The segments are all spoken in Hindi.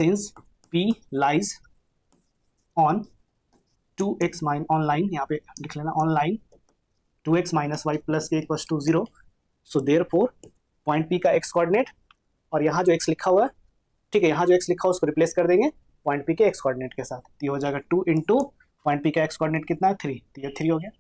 Since P lies on 2x mine online, यहाँ पे लिख लेना online 2x minus y plus k equals to 0, so therefore point P का x कोऑर्डिनेट, और यहाँ जो x लिखा हुआ है, ठीक है, यहाँ जो x लिखा हुआ उसको रिप्लेस कर देंगे पॉइंट P के x कोऑर्डिनेट के साथ, तो ये हो जाएगा 2 इंटू पॉइंट P का x कोऑर्डिनेट कितना है 3, तो ये 3 हो गया,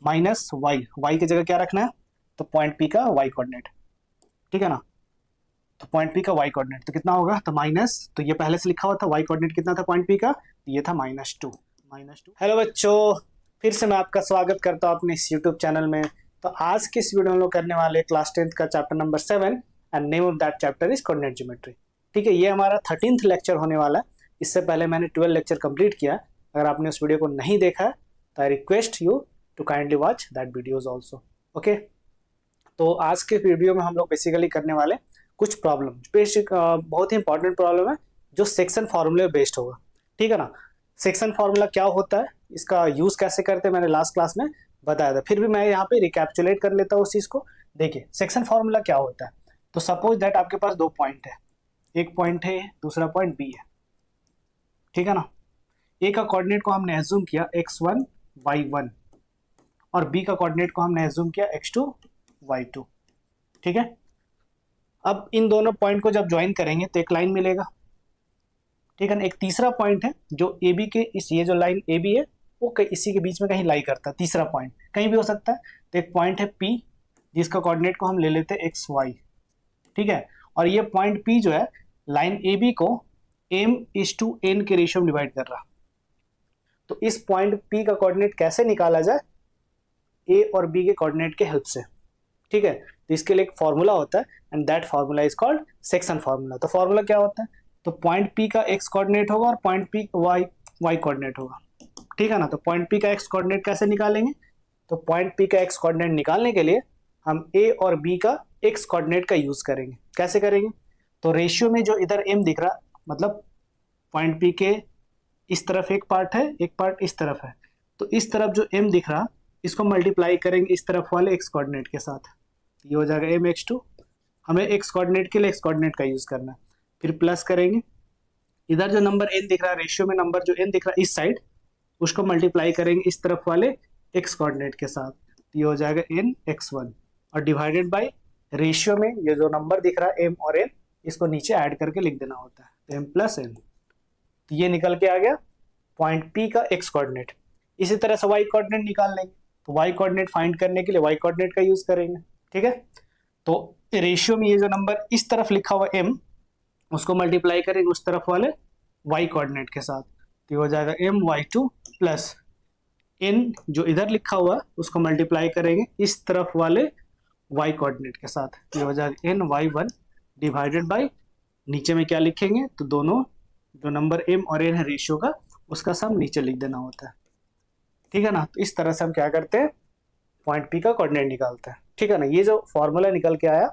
माइनस y की जगह क्या रखना है, तो पॉइंट P का y कोऑर्डिनेट, ठीक है ना, तो पॉइंट P का y कोऑर्डिनेट तो कितना होगा, तो माइनस, तो ये पहले से लिखा हुआ था y कोऑर्डिनेट कितना था पॉइंट P का, ये था -2। हेलो बच्चों, फिर से मैं आपका स्वागत करता हूँ अपने इस यूट्यूब चैनल में। तो आज के इस वीडियो में हम लोग करने वाले क्लास 10th का chapter number 7 and name of that chapter is coordinate geometry. ठीक है, ये हमारा 13th लेक्चर होने वाला है। इससे पहले मैंने 12 लेक्चर कंप्लीट किया। अगर आपने उस वीडियो को नहीं देखा है तो I request you to kindly watch that videos also. Okay, तो आज के वीडियो में हम लोग बेसिकली करने वाले कुछ प्रॉब्लम, बेसिक बहुत ही इंपॉर्टेंट प्रॉब्लम है जो सेक्शन फॉर्मूले बेस्ड होगा। ठीक है ना, सेक्शन फार्मूला क्या होता है, इसका यूज कैसे करते हैं, मैंने लास्ट क्लास में बताया था, फिर भी मैं यहाँ पे रिकैप्चुलेट कर लेता हूँ उस चीज को। देखिए सेक्शन फार्मूला क्या होता है, तो सपोज दैट आपके पास दो पॉइंट है, एक पॉइंट है दूसरा पॉइंट बी है, ठीक है ना। ए का कोऑर्डिनेट को हमने एज्यूम किया x1 y1 और बी का कोऑर्डिनेट को हमने एज्यूम किया x2 y2, ठीक है। अब इन दोनों पॉइंट को जब ज्वाइन करेंगे तो एक लाइन मिलेगा, ठीक है ना। एक तीसरा पॉइंट है जो ए बी के इस, ये जो लाइन ए बी है वो इसी के बीच में कहीं लाई करता है, तीसरा पॉइंट कहीं भी हो सकता है। तो एक पॉइंट है पी जिसका कोऑर्डिनेट को हम ले लेते हैं एक्स वाई, ठीक है, और ये पॉइंट पी जो है लाइन ए बी को m/n के रेशियो में डिवाइड कर रहा। तो इस पॉइंट पी का कोऑर्डिनेट कैसे निकाला जाए, ए और बी के कोऑर्डिनेट के हेल्प से, ठीक है। तो इसके लिए एक फॉर्मूला होता है and that formula is called section formula. तो फॉर्मूला क्या होता है, तो पॉइंट P का x कोऑर्डिनेट होगा और पॉइंट P y कोऑर्डिनेट होगा, ठीक है ना। तो पॉइंट P का x कोऑर्डिनेट कैसे निकालेंगे, तो पॉइंट P का x कोऑर्डिनेट निकालने के लिए हम A और B का x कोऑर्डिनेट का यूज करेंगे। कैसे करेंगे, तो रेशियो में जो इधर m दिख रहा, मतलब पॉइंट P के इस तरफ एक पार्ट है, एक पार्ट इस तरफ है, तो इस तरफ जो m दिख रहा इसको मल्टीप्लाई करेंगे इस तरफ वाले x कोऑर्डिनेट के साथ, ये हो जाएगा mx2। हमें x कोऑर्डिनेट के लिए x कोऑर्डिनेट का यूज करना है, फिर प्लस करेंगे, इधर जो नंबर n दिख रहा है, रेशियो में नंबर जो n दिख रहा है इस साइड, उसको मल्टीप्लाई करेंगे इस तरफ वाले x कोऑर्डिनेट के साथ, तो ये हो जाएगा nx1 और डिवाइडेड बाय रेशियो में ये जो नंबर दिख रहा है m और n, इसको नीचे ऐड करके लिख देना होता है, तो m प्लस n। तो ये निकल के आ गया पॉइंट P का x कोऑर्डिनेट। इसी तरह से y कोऑर्डिनेट निकाल लेंगे, तो y कोऑर्डिनेट फाइंड करने के लिए y कोऑर्डिनेट का यूज करेंगे, ठीक है। तो रेशियो में ये जो नंबर इस तरफ लिखा हुआ m, उसको मल्टीप्लाई करेंगे उस तरफ वाले y कोऑर्डिनेट के साथ, तो ये हो जाएगा my2 प्लस n जो इधर लिखा हुआ उसको मल्टीप्लाई करेंगे इस तरफ वाले y कोऑर्डिनेट के साथ, तो ये हो जाएगा ny1 डिवाइडेड बाय नीचे में क्या लिखेंगे, तो दोनों जो नंबर m और n है रेशियो का, उसका सम नीचे लिख देना होता है, ठीक है ना। तो इस तरह से हम क्या करते हैं, पॉइंट P का कोऑर्डिनेट निकालते हैं, ठीक है ना। ये जो फॉर्मूला निकल के आया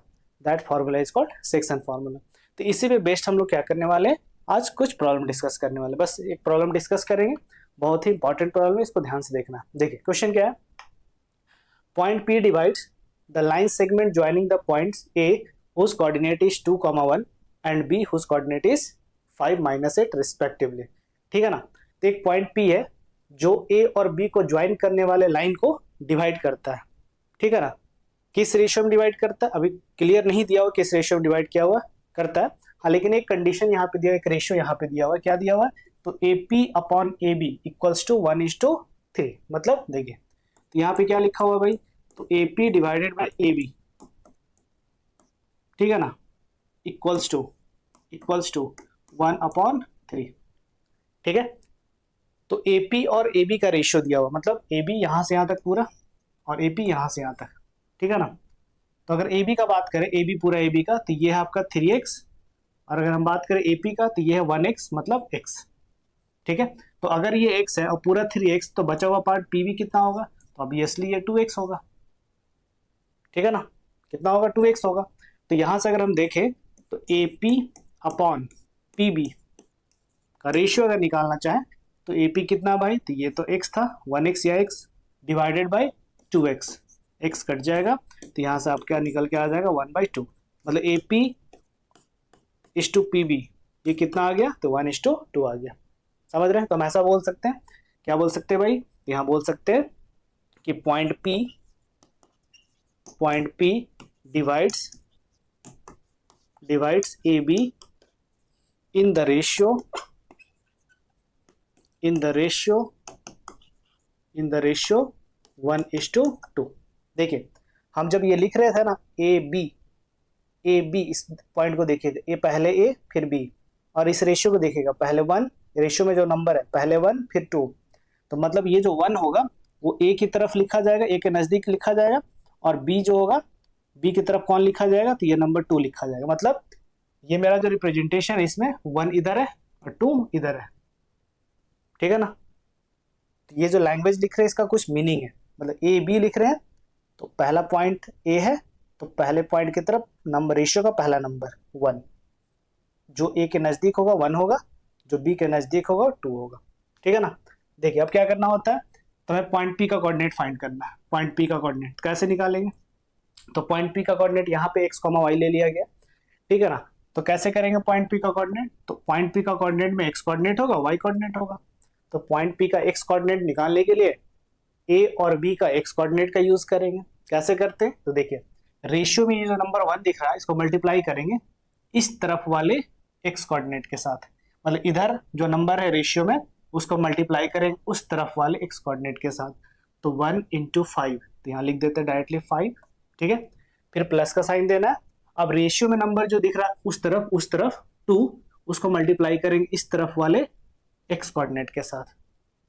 that formula is called section formula. तो इसी पे बेस्ड हम लोग क्या करने वाले हैं, आज कुछ प्रॉब्लम डिस्कस करने वाले, बस एक प्रॉब्लम डिस्कस करेंगे, बहुत ही इंपॉर्टेंट प्रॉब्लम है, इसको ध्यान से देखना। देखिए क्वेश्चन क्या है, point P divides the line segment joining the points A whose coordinate is 2, 1 and B whose coordinate is 5, -8 respectively, ठीक है ना। तो एक पॉइंट P है जो A और B को ज्वाइन करने वाले लाइन को डिवाइड करता है, ठीक है ना। किस रेशियो में डिवाइड करता है अभी क्लियर नहीं दिया हुआ, किस रेशियो में डिवाइड किया हुआ करता है, हाँ, लेकिन एक कंडीशन यहाँ पे दिया, एक रेशियो यहाँ पे दिया हुआ, क्या दिया हुआ है, तो AP/AB इक्वल्स टू 1:3। मतलब देखिए, तो यहाँ पे क्या लिखा हुआ भाई, तो AP डिवाइडेड बाय AB, ठीक है ना, इक्वल्स टू 1/3, ठीक है। तो AP और AB का रेशियो दिया हुआ, मतलब AB यहाँ से यहाँ तक पूरा और AP यहाँ से यहाँ तक, ठीक है ना। तो अगर AB का बात करें, AB पूरा AB का, तो ये है आपका 3x, और अगर हम बात करें AP का तो ये है 1x, मतलब x, ठीक है। तो अगर ये x है और पूरा 3x, तो बचा हुआ पार्ट PB कितना होगा, तो ऑब्वियसली ये 2x होगा, ठीक है ना। कितना होगा, 2x होगा। तो यहां से अगर हम देखें तो AP/PB का रेशियो अगर निकालना चाहें तो AP कितना भाई, तो ये तो x था, 1x या x divided by 2x, x cut जाएगा, तो यहाँ से आप क्या निकल के आ जाएगा 1/2, मतलब AP/PB ये कितना आ गया, तो 1:2 आ गया। समझ रहे हैं? तो हम ऐसा बोल सकते हैं, क्या बोल सकते हैं भाई, यहाँ बोल सकते हैं कि point P divides A be in the ratio 1:2। देखिए हम जब ये लिख रहे थे ना ए बी, इस पॉइंट को देखिए, ए पहले ए फिर बी, और इस रेशियो को देखिएगा, पहले 1, रेशियो में जो नंबर है पहले 1 फिर 2, तो मतलब ये जो 1 होगा वो ए की तरफ लिखा जाएगा, ए के नजदीक लिखा जाएगा, और बी जो होगा बी की तरफ कौन लिखा जाएगा, तो ये नंबर 2 लिखा जाएगा। मतलब ये मेरा जो रिप्रेजेंटेशन है इसमें 1 इधर है और 2 इधर है, ठीक है ना। तो ये जो लैंग्वेज लिख रहे हैं इसका कुछ मीनिंग है, मतलब ए बी लिख रहे हैं तो पहला पॉइंट ए है, तो पहले पॉइंट की तरफ नंबर रेशियो का पहला नंबर 1, जो ए के नजदीक होगा 1 होगा, जो बी के नजदीक होगा 2 होगा, ठीक है ना। देखिए अब क्या करना होता है, तो हमें पॉइंट पी का कोऑर्डिनेट फाइंड करना है। पॉइंट पी का कोऑर्डिनेट कैसे निकालेंगे, तो पॉइंट पी का कोऑर्डिनेट यहाँ पे x, y ले लिया गया, ठीक है ना। तो कैसे करेंगे पॉइंट पी का कोऑर्डिनेट, तो पॉइंट पी का कोऑर्डिनेट में x कोऑर्डिनेट होगा, y कोऑर्डिनेट होगा। तो पॉइंट पी का x कोऑर्डिनेट निकालने के लिए a और b का x कोऑर्डिनेट का यूज करेंगे। कैसे करते हैं, तो देखिए रेशियो में ये जो नंबर 1 दिख रहा है इसको मल्टीप्लाई करेंगे इस तरफ वाले x कोऑर्डिनेट के साथ, मतलब इधर जो नंबर है रेशियो में उसको मल्टीप्लाई करेंगे उस तरफ वाले x कोऑर्डिनेट के साथ। तो 1 × 5, तो यहाँ लिख देते हैं डायरेक्टली 5, ठीक है। फिर प्लस का साइन देना है। अब रेशियो में नंबर जो दिख रहा है उस तरफ 2, उसको मल्टीप्लाई करेंगे इस तरफ वाले x कोऑर्डिनेट के साथ,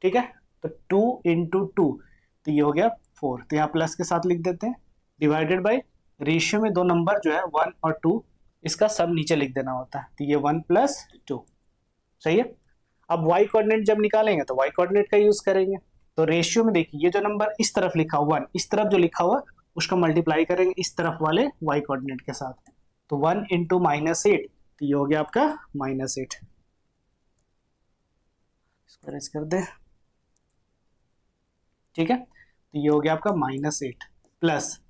ठीक है। तो 2 × 2, तो ये हो गया 4, तो यहाँ प्लस के साथ लिख देते हैं, डिवाइडेड बाय रेशियो में दो नंबर जो है 1 और 2, इसका सब नीचे लिख देना होता है, तो ये 1 + 2, सही है। अब y कोऑर्डिनेट जब निकालेंगे तो y कोऑर्डिनेट का यूज करेंगे। तो रेशियो में देखिए ये जो नंबर इस तरफ लिखा हुआ 1, इस तरफ जो लिखा हुआ उसका मल्टीप्लाई करेंगे इस तरफ वाले y कोऑर्डिनेट के साथ, तो 1 × -8, तो ये हो गया आपका -8। इसको अरेंज कर दे, ठीक है। तो ये हो गया आपका -8 प्लस,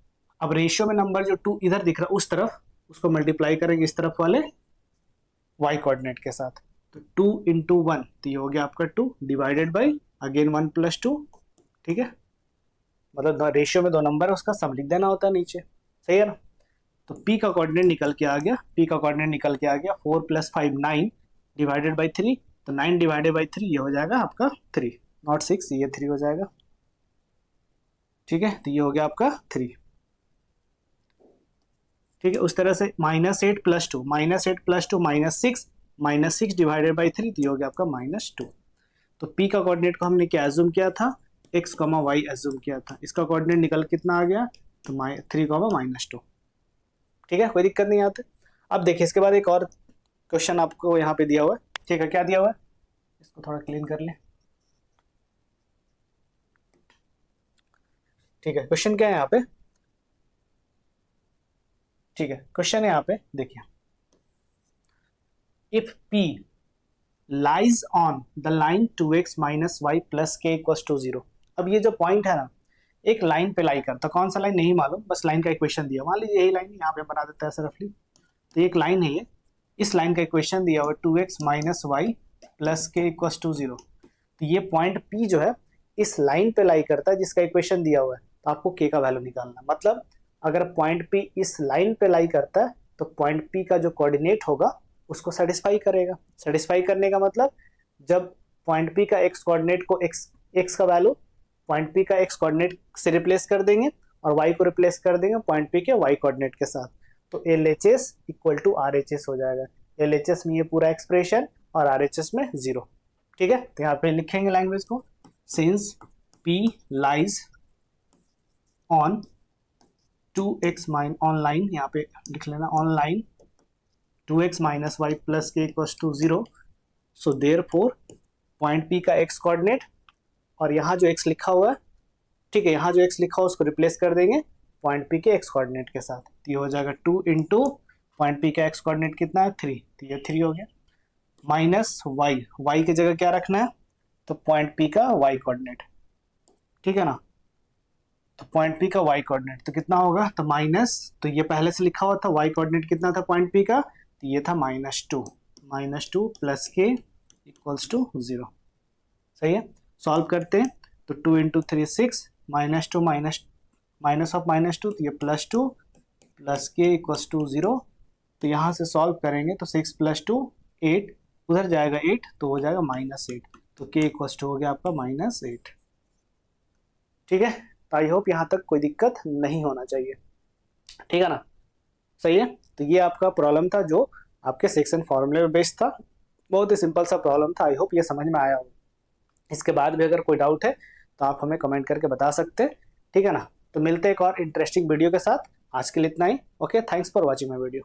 अब रेशियो में नंबर जो 2 इधर दिख रहा है उस तरफ, उसको मल्टीप्लाई करेंगे इस तरफ वाले y कोऑर्डिनेट के साथ, तो 2 × 1, तो ये हो गया आपका 2, डिवाइडेड बाय अगेन 1 + 2, ठीक है। मतलब रेशियो में दो नंबर है उसका सम लिख देना होता है नीचे, सही है ना। तो p का कोऑर्डिनेट निकल के आ गया, 4 + 5 9, डिवाइडेड बाय 3, तो 9 डिवाइडेड बाय 3 ये हो जाएगा आपका 3, नॉट 6, ये 3 हो जाएगा, ठीक है। तो ये हो गया आपका 3, ठीक है। उस तरह से -8 + 2, -6 डिवाइडेड बाय 3, तो ये हो गया आपका -2। तो p का कोऑर्डिनेट को हमने क्या एज्यूम किया था, x, y एज्यूम किया था, इसका कोऑर्डिनेट निकल कितना आ गया, तो 3, -2, ठीक है, कोई दिक्कत नहीं आती। अब देखिए इसके बाद एक और क्वेश्चन आपको यहाँ पे दिया हुआ है, ठीक है। क्या दिया हुआ है, इसको थोड़ा क्लीन कर लें, ठीक है। क्वेश्चन क्या है यहाँ पे, ठीक है। क्वेश्चन है यहाँ पे देखिए, if p lies on the line 2x - y + k = 0। अब ये जो पॉइंट है ना, एक लाइन पे लाई करता, कौन सा लाइन नहीं मालूम, बस लाइन का इक्वेशन दिया, मान लीजिए यही लाइन यहाँ पे बना देता है ऐसे रफली, तो एक लाइन है ये, इस लाइन का इक्वेशन दिया हुआ 2x - y + k = 0। तो ये पॉइंट P जो है इस लाइन पे लाई करता है जिसका इक्वेशन दिया हुआ है, तो आपको k का वैल्यू निकालना, मतलब अगर पॉइंट P इस लाइन पे लाई करता है तो पॉइंट P का जो कोऑर्डिनेट होगा उसको सेटिस्फाई करेगा। सेटिस्फाई करने का मतलब जब पॉइंट P का x कोऑर्डिनेट को x का वैल्यू पॉइंट P का x कोऑर्डिनेट से रिप्लेस कर देंगे और y को रिप्लेस कर देंगे पॉइंट P के y कोऑर्डिनेट के साथ, तो LHS = RHS हो जाएगा। LHS में ये पूरा एक्सप्रेशन और RHS में 0, ठीक है। तो यहाँ पे लिखेंगे लैंग्वेज को, since P lies on 2x online, यहाँ पे लिख लेना online 2x - y + k = 0, so therefore point P का x कोऑर्डिनेट और यहाँ जो x लिखा हुआ है, ठीक है, यहाँ जो x लिखा हुआ उसको रिप्लेस कर देंगे पॉइंट P के x कोऑर्डिनेट के साथ, तो ये हो जाएगा 2 × पॉइंट P का x कोऑर्डिनेट कितना है 3, तो ये 3 हो गया, माइनस y की जगह क्या रखना है, तो पॉइंट P का y कोऑर्डिनेट, ठीक है ना। तो पॉइंट P का y कोऑर्डिनेट तो कितना होगा, तो ये पहले से लिखा हुआ था y कोऑर्डिनेट कितना था पॉइंट P का, तो ये था -2, -2 प्लस के इक्वल्स टू 0। सही है, सॉल्व करते हैं तो 2 इंटू 3 6, -2 माइनस ऑफ -2 तो ये +2 प्लस के इक्वल्स टू 0। तो यहाँ से सॉल्व करेंगे तो 6 + 2 8, उधर जाएगा 8 तो हो जाएगा -8, तो के इक्वल्स टू हो गया आपका -8। ठीक है, तो आई होप यहाँ तक कोई दिक्कत नहीं होना चाहिए। ठीक है ना, सही है। तो ये आपका प्रॉब्लम था जो आपके सेक्शन फॉर्मूले में बेस्ड था, बहुत ही सिंपल सा प्रॉब्लम था। आई होप ये समझ में आया हो। इसके बाद भी अगर कोई डाउट है तो आप हमें कमेंट करके बता सकते हैं। ठीक है ना, तो मिलते हैं एक और इंटरेस्टिंग वीडियो के साथ। आज के लिए इतना ही। Okay, thanks for watching my video.